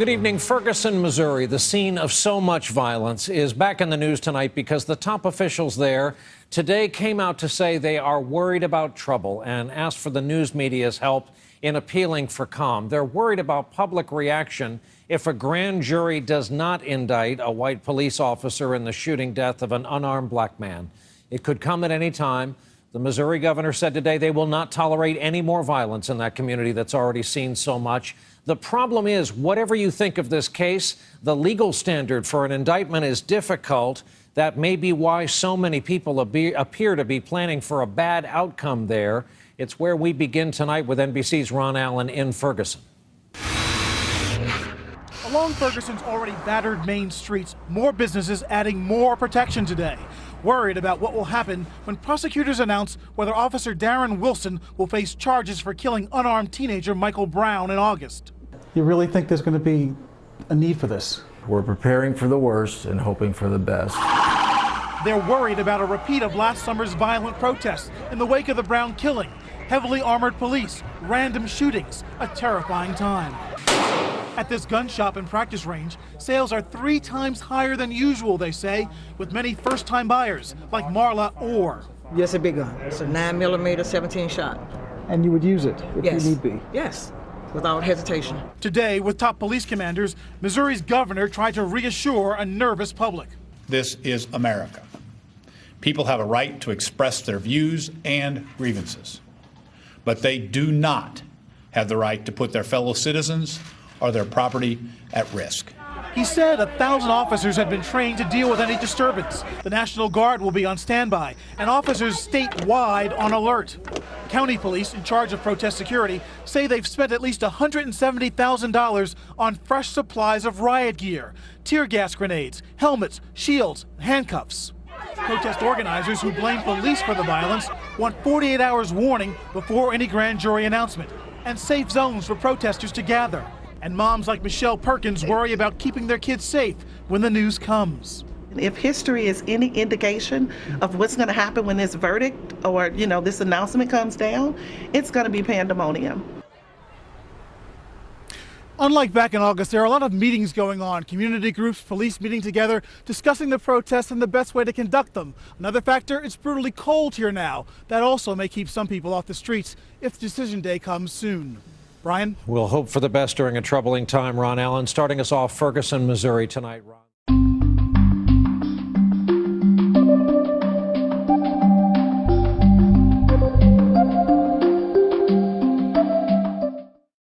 Good evening. Ferguson, Missouri, the scene of so much violence, is back in the news tonight because the top officials there today came out to say they are worried about trouble and asked for the news media's help in appealing for calm. They're worried about public reaction if a grand jury does not indict a white police officer in the shooting death of an unarmed black man. It could come at any time. The Missouri governor said today they will not tolerate any more violence in that community that's already seen so much. The problem is, whatever you think of this case, the legal standard for an indictment is difficult. That may be why so many people appear to be planning for a bad outcome there. It's where we begin tonight with NBC's Ron Allen in Ferguson. Along Ferguson's already battered main streets, more businesses adding more protection today, worried about what will happen when prosecutors announce whether Officer Darren Wilson will face charges for killing unarmed teenager Michael Brown in August. You really think there's going to be a need for this? We're preparing for the worst and hoping for the best. They're worried about a repeat of last summer's violent protests in the wake of the Brown killing. Heavily armored police, random shootings, a terrifying time. At this gun shop and practice range, sales are 3 times higher than usual, they say, with many first-time buyers like Marla Orr. Yes, a big gun. It's a 9mm 17 shot. And you would use it if Yes. you need be? Yes, without hesitation. Today, with top police commanders, Missouri's governor tried to reassure a nervous public. This is America. People have a right to express their views and grievances, but they do not have the right to put their fellow citizens or their property at risk. He said 1,000 officers had been trained to deal with any disturbance. The National Guard will be on standby, and officers statewide on alert. County police in charge of protest security say they've spent at least $170,000 on fresh supplies of riot gear, tear gas grenades, helmets, shields, handcuffs. Protest organizers who blame police for the violence want 48 hours warning before any grand jury announcement, and safe zones for protesters to gather. And moms like Michelle Perkins worry about keeping their kids safe when the news comes. If history is any indication of what's going to happen when this verdict or, this announcement comes down, it's going to be pandemonium. Unlike back in August, there are a lot of meetings going on, community groups, police meeting together, discussing the protests and the best way to conduct them. Another factor, it's brutally cold here now. That also may keep some people off the streets if decision day comes soon. Brian? We'll hope for the best during a troubling time. Ron Allen starting us off Ferguson, Missouri tonight. Ron.